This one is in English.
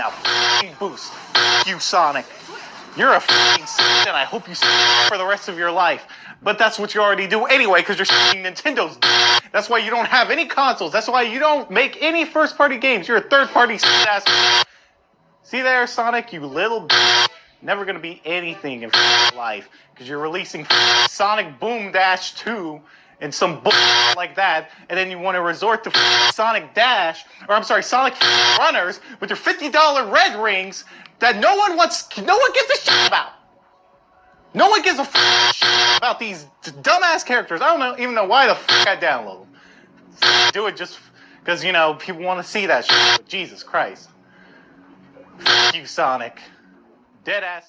Now f***ing boost. F*** you, Sonic. You're a f***ing s***, and I hope you s*** for the rest of your life. But that's what you already do anyway, because you're s***ing Nintendo's. That's why you don't have any consoles. That's why you don't make any first-party games. You're a third-party ass. See there, Sonic, you little bitch. Never gonna be anything in life, because you're releasing Sonic Boom Dash 2 and some bullshit like that, and then you want to resort to Sonic Dash, or I'm sorry, Sonic Runners with your $50 red rings that no one gives a shit about. No one gives a shit about these dumbass characters. I don't even know why the fuck I download them. Do it just because, you know, people want to see that shit. Jesus Christ. F*** you, Sonic. Dead ass.